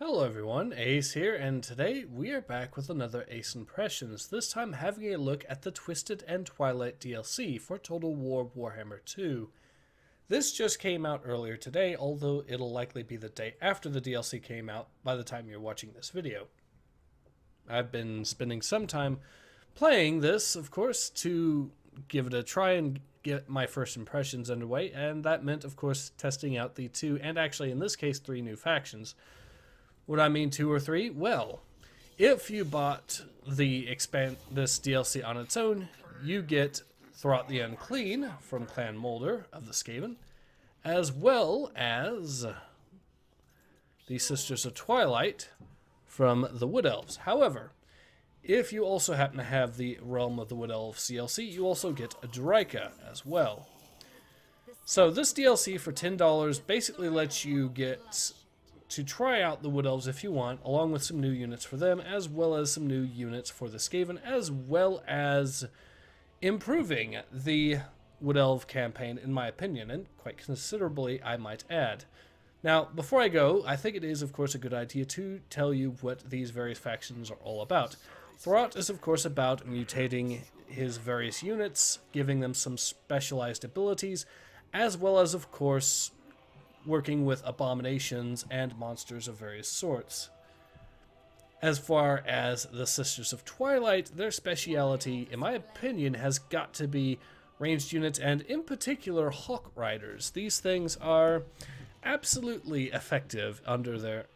Hello everyone, Ace here, and today we are back with another Ace Impressions, this time having a look at the Twisted and Twilight DLC for Total War Warhammer 2. This just came out earlier today, although it'll likely be the day after the DLC came out by the time you're watching this video. I've been spending some time playing this, of course, to give it a try and get my first impressions underway, and that meant, of course, testing out the two, and actually in this case, three new factions. Would I mean two or three? Well, if you bought this DLC on its own, you get Throt the Unclean from Clan Moulder of the Skaven, as well as the Sisters of Twilight from the Wood Elves. However, if you also happen to have the Realm of the Wood Elves DLC, you also get a Drika as well. So this DLC for $10 basically lets you get to try out the Wood Elves if you want, along with some new units for them, as well as some new units for the Skaven, as well as improving the Wood Elf campaign, in my opinion, and quite considerably, I might add. Now, before I go, I think it is, of course, a good idea to tell you what these various factions are all about. Throt is, of course, about mutating his various units, giving them some specialized abilities, as well as, of course, working with abominations and monsters of various sorts. As far as the Sisters of Twilight, their speciality, in my opinion, has got to be ranged units, and in particular Hawk Riders. These things are absolutely effective under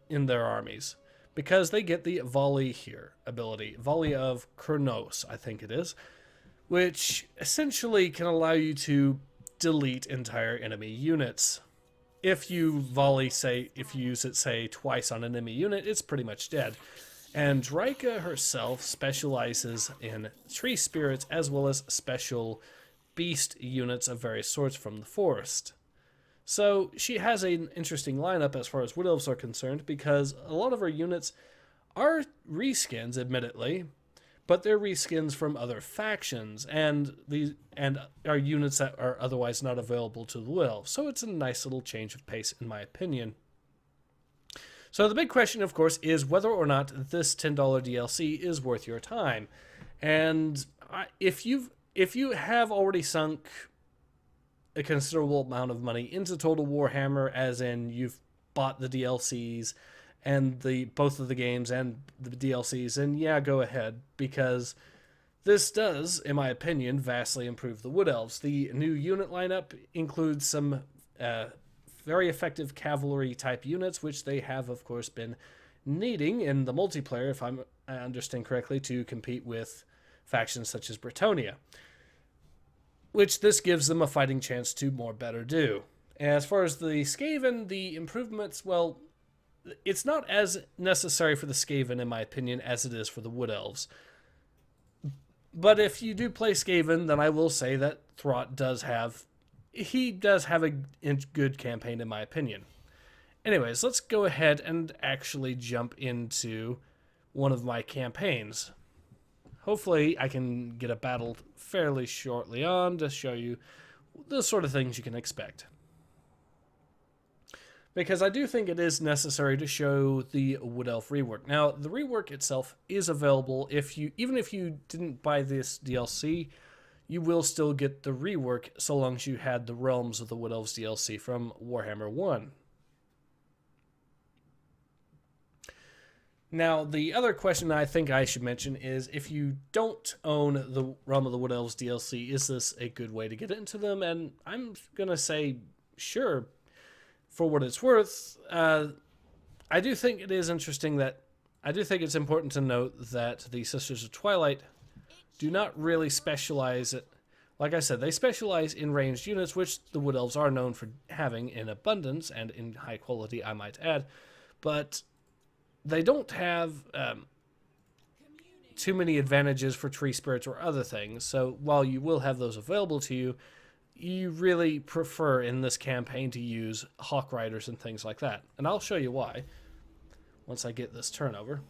in their armies, because they get the Volley here ability, Volley of Kurnos, I think it is, which essentially can allow you to delete entire enemy units. If you if you use it, say, twice on an enemy unit, it's pretty much dead. And Drika herself specializes in tree spirits as well as special beast units of various sorts from the forest. So she has an interesting lineup as far as Wood Elves are concerned, because a lot of her units are reskins, admittedly, but they're reskins from other factions, and are units that are otherwise not available to the Wood Elves. So it's a nice little change of pace, in my opinion. So the big question, of course, is whether or not this $10 DLC is worth your time. And if you have already sunk a considerable amount of money into Total Warhammer, as in you've bought the DLCs and both of the games and the DLCs, and yeah, go ahead, because this does, in my opinion, vastly improve the Wood Elves. The new unit lineup includes some very effective cavalry type units, which they have, of course, been needing in the multiplayer, if I understand correctly, to compete with factions such as Bretonnia, which this gives them a fighting chance to better do. As far as the Skaven, the improvements, well, it's not as necessary for the Skaven, in my opinion, as it is for the Wood Elves. But if you do play Skaven, then I will say that Throt does have a good campaign, in my opinion. Anyways, let's go ahead and actually jump into one of my campaigns. Hopefully I can get a battle fairly shortly on to show you the sort of things you can expect, because I do think it is necessary to show the Wood Elf rework. Now, the rework itself is available. Even if you didn't buy this DLC, you will still get the rework so long as you had the Realms of the Wood Elves DLC from Warhammer 1. Now, the other question I think I should mention is, if you don't own the Realm of the Wood Elves DLC, is this a good way to get into them? And I'm going to say, sure, for what it's worth. I do think it is interesting I do think it's important to note that the Sisters of Twilight do not really specialize. Like I said, they specialize in ranged units, which the Wood Elves are known for having in abundance and in high quality, I might add. But they don't have too many advantages for tree spirits or other things. So while you will have those available to you, you really prefer in this campaign to use Hawk Riders and things like that. And I'll show you why once I get this turnover.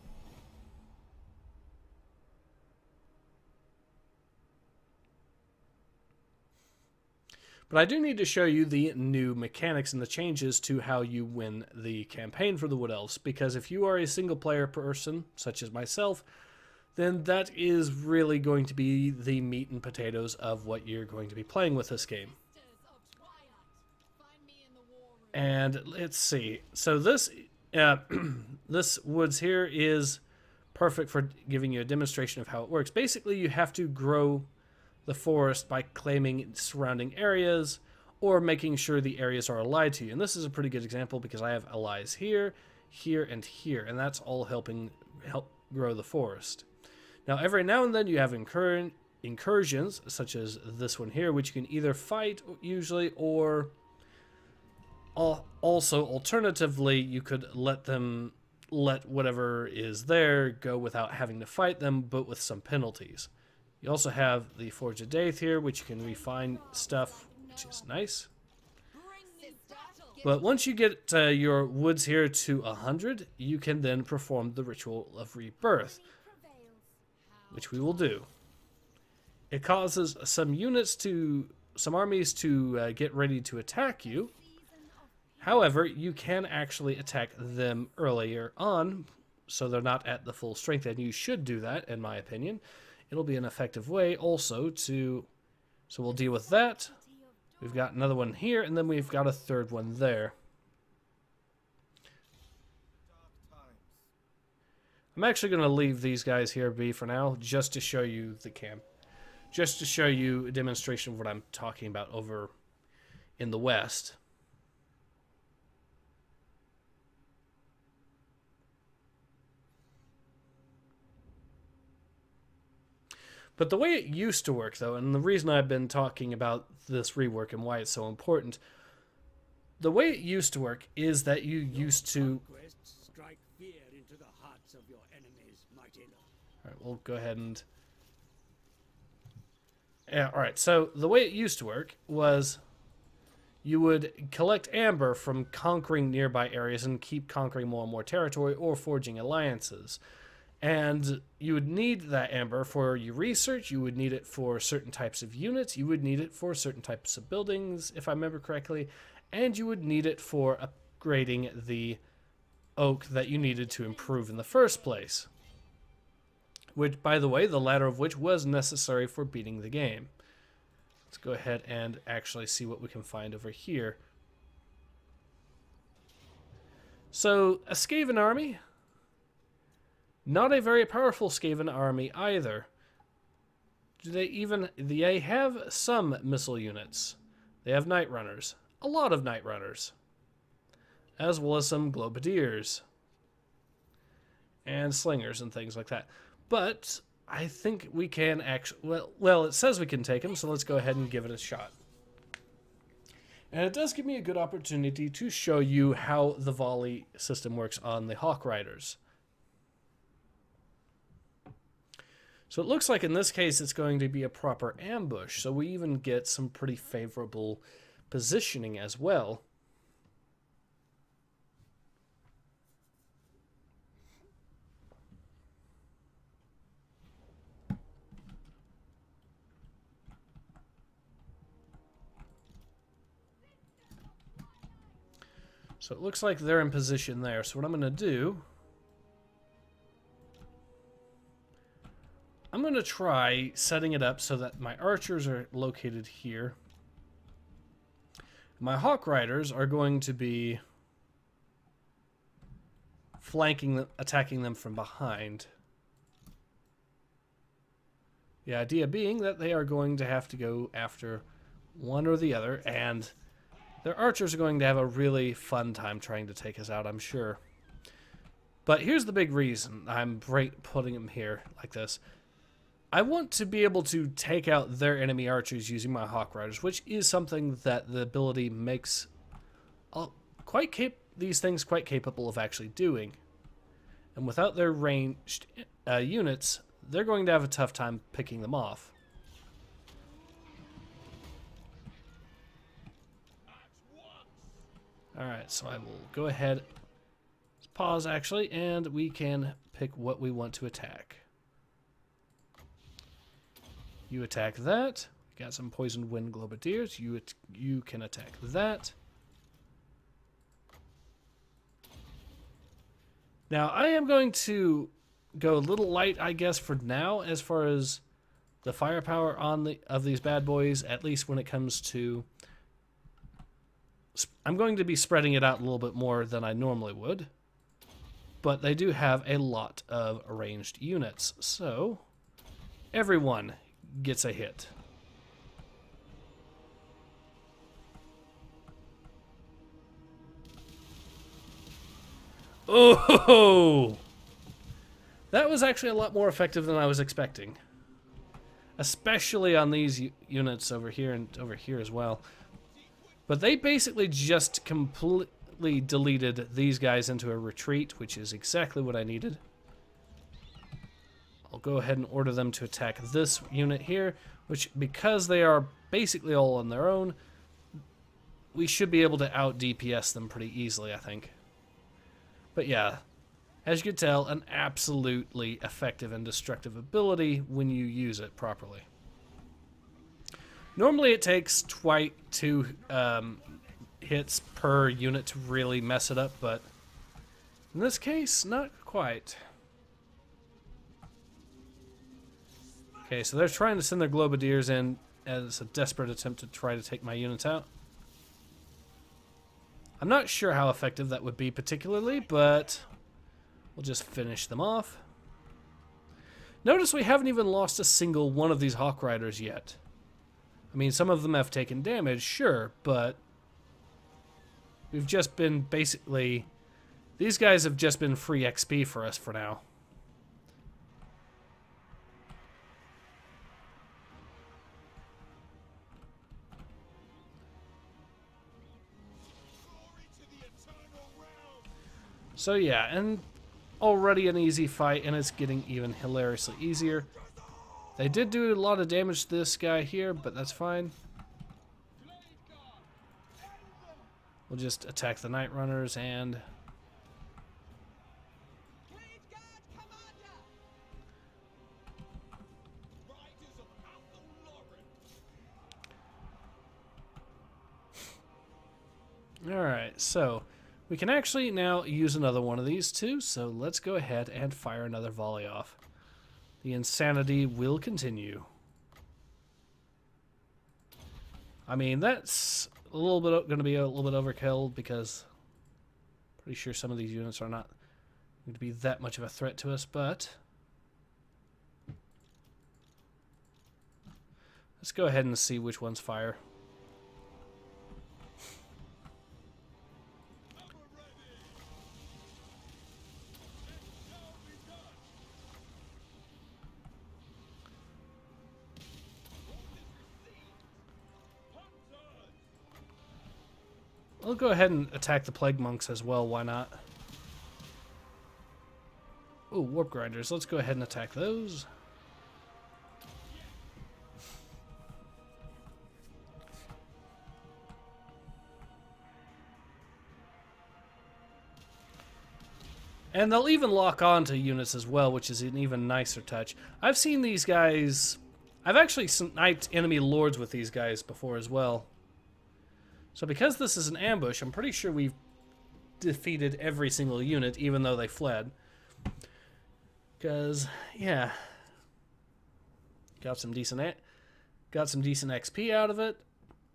But I do need to show you the new mechanics and the changes to how you win the campaign for the Wood Elves, because if you are a single player person, such as myself, then that is really going to be the meat and potatoes of what you're going to be playing with this game. And let's see. So this this woods here is perfect for giving you a demonstration of how it works. Basically, you have to grow the forest by claiming surrounding areas or making sure the areas are allied to you. And this is a pretty good example because I have allies here, here, and here, and that's all help grow the forest. Now, every now and then you have incursions, such as this one here, which you can either fight usually, or also alternatively, you could let whatever is there go without having to fight them, but with some penalties. You also have the Forge of Daith here, which you can refine stuff, which is nice. But once you get your woods here to 100, you can then perform the Ritual of Rebirth, which we will do. It causes some armies to get ready to attack you. However, you can actually attack them earlier on, so they're not at the full strength, and you should do that, in my opinion. It'll be an effective way also to... So we'll deal with that. We've got another one here, and then we've got a third one there. I'm actually going to leave these guys here be for now, just to show you the camp. Just to show you a demonstration of what I'm talking about over in the west. But the way it used to work, though, and the reason I've been talking about this rework and why it's so important, the way it used to work is that you used to... Strike fear into the hearts of your enemies, mighty Lord. Alright, we'll go ahead and... Yeah, alright, so the way it used to work was you would collect amber from conquering nearby areas and keep conquering more and more territory or forging alliances. And you would need that amber for your research, you would need it for certain types of units, you would need it for certain types of buildings, if I remember correctly, and you would need it for upgrading the oak that you needed to improve in the first place. Which, by the way, the latter of which was necessary for beating the game. Let's go ahead and actually see what we can find over here. So, a Skaven army... Not a very powerful Skaven army either. They have some missile units. They have Night Runners. A lot of Night Runners. As well as some Globadiers. And Slingers and things like that. But I think we can actually... Well, it says we can take them, so let's go ahead and give it a shot. And it does give me a good opportunity to show you how the volley system works on the Hawk Riders. So it looks like in this case it's going to be a proper ambush, so we even get some pretty favorable positioning as well. So it looks like they're in position there, so what I'm going to do... I'm going to try setting it up so that my archers are located here. My Hawk Riders are going to be flanking them, attacking them from behind. The idea being that they are going to have to go after one or the other, and their archers are going to have a really fun time trying to take us out, I'm sure. But here's the big reason I'm putting them here like this. I want to be able to take out their enemy archers using my Hawk Riders, which is something that the ability makes these things quite capable of actually doing. And without their ranged units, they're going to have a tough time picking them off. Alright, so I will go ahead, pause actually, and we can pick what we want to attack. You attack that. Got some poisoned wind globadiers. You can attack that. Now, I am going to go a little light, I guess, for now, as far as the firepower of these bad boys, at least when it comes to... I'm going to be spreading it out a little bit more than I normally would. But they do have a lot of ranged units, so everyone gets a hit. Oh! That was actually a lot more effective than I was expecting. Especially on these units over here and over here as well. But they basically just completely deleted these guys into a retreat, which is exactly what I needed. I'll go ahead and order them to attack this unit here, which, because they are basically all on their own, we should be able to out-DPS them pretty easily, I think. But yeah, as you can tell, an absolutely effective and destructive ability when you use it properly. Normally it takes 2 hits per unit to really mess it up, but in this case, not quite. Okay, so they're trying to send their globadiers in as a desperate attempt to try to take my units out. I'm not sure how effective that would be particularly, but we'll just finish them off. Notice we haven't even lost a single one of these Hawk Riders yet. I mean, some of them have taken damage, sure, but we've just been basically... These guys have just been free XP for us for now. So yeah, and already an easy fight, and it's getting even hilariously easier. They did do a lot of damage to this guy here, but that's fine. We'll just attack the Night Runners and... Alright, so we can actually now use another one of these too, so let's go ahead and fire another volley off. The insanity will continue. I mean, that's a little bit going to be a little bit overkill because I'm pretty sure some of these units are not going to be that much of a threat to us, but let's go ahead and see which ones fire. I'll go ahead and attack the Plague Monks as well, why not? Ooh, Warp Grinders. Let's go ahead and attack those. And they'll even lock on to units as well, which is an even nicer touch. I've seen these guys... I've actually sniped enemy lords with these guys before as well. So because this is an ambush, I'm pretty sure we've defeated every single unit, even though they fled. Because, yeah. Got some decent XP out of it.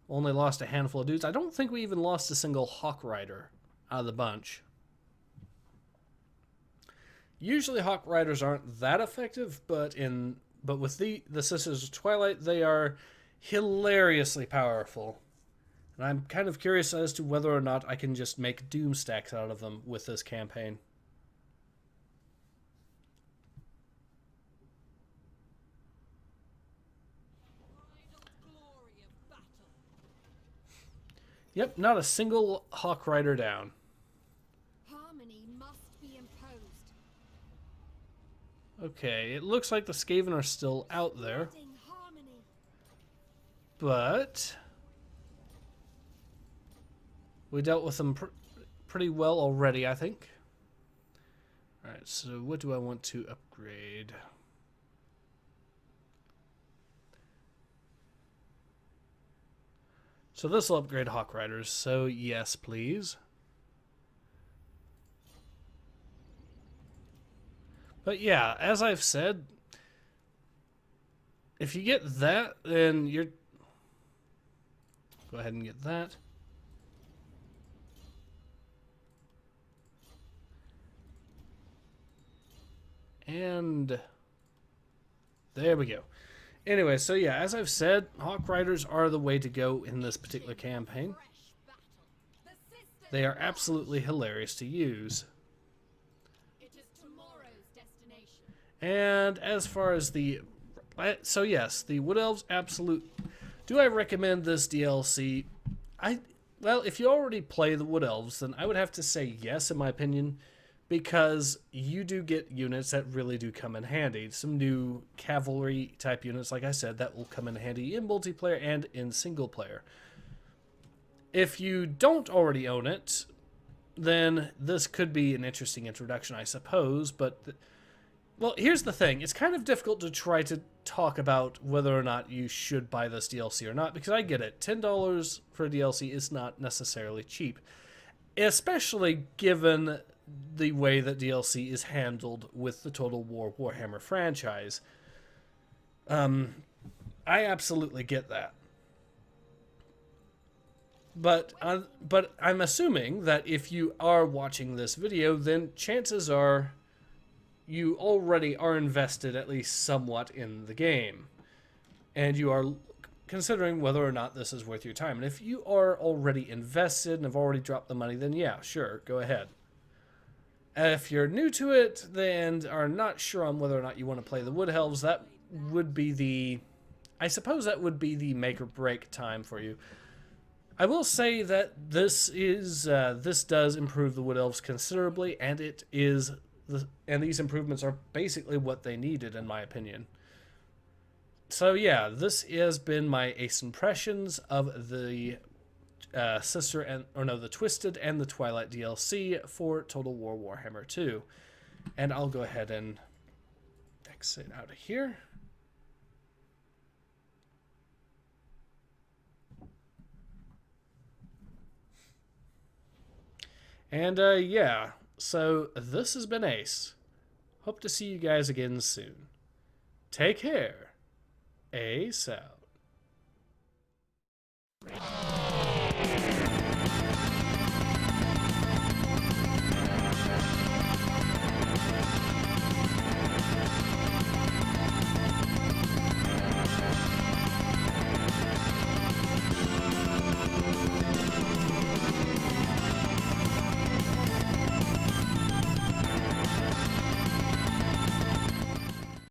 Only lost a handful of dudes. I don't think we even lost a single Hawk Rider out of the bunch. Usually Hawk Riders aren't that effective, but with the Sisters of Twilight, they are hilariously powerful. And I'm kind of curious as to whether or not I can just make Doom stacks out of them with this campaign. Yep, not a single Hawk Rider down. Harmony must be imposed. Okay, it looks like the Skaven are still out there. But we dealt with them pretty well already, I think. Alright, so what do I want to upgrade? So this will upgrade Hawk Riders, so yes, please. But yeah, as I've said, if you get that, then you're... Go ahead and get that. And there we go. Anyway, so yeah, as I've said, Hawk Riders are the way to go in this particular campaign. They are absolutely hilarious to use. And as far as the... So yes, the Wood Elves absolute... Do I recommend this DLC? Well, if you already play the Wood Elves, then I would have to say yes, in my opinion, because you do get units that really do come in handy. Some new cavalry type units, like I said, that will come in handy in multiplayer and in single player. If you don't already own it, then this could be an interesting introduction, I suppose, but... Well, here's the thing. It's kind of difficult to try to talk about whether or not you should buy this DLC or not, because I get it. $10 for a DLC is not necessarily cheap, especially given the way that DLC is handled with the Total War Warhammer franchise. I absolutely get that. But I'm assuming that if you are watching this video, then chances are you already are invested at least somewhat in the game, and you are considering whether or not this is worth your time. And if you are already invested and have already dropped the money, then yeah, sure, go ahead. If you're new to it, then are not sure on whether or not you want to play the Wood Elves, that would be the... I suppose that would be the make or break time for you. I will say that this does improve the Wood Elves considerably, and it is... And these improvements are basically what they needed, in my opinion. So yeah, this has been my ace impressions of the the Twisted and the Twilight DLC for Total War Warhammer 2. And I'll go ahead and exit out of here. And yeah. So, this has been Ace. Hope to see you guys again soon. Take care. Ace out.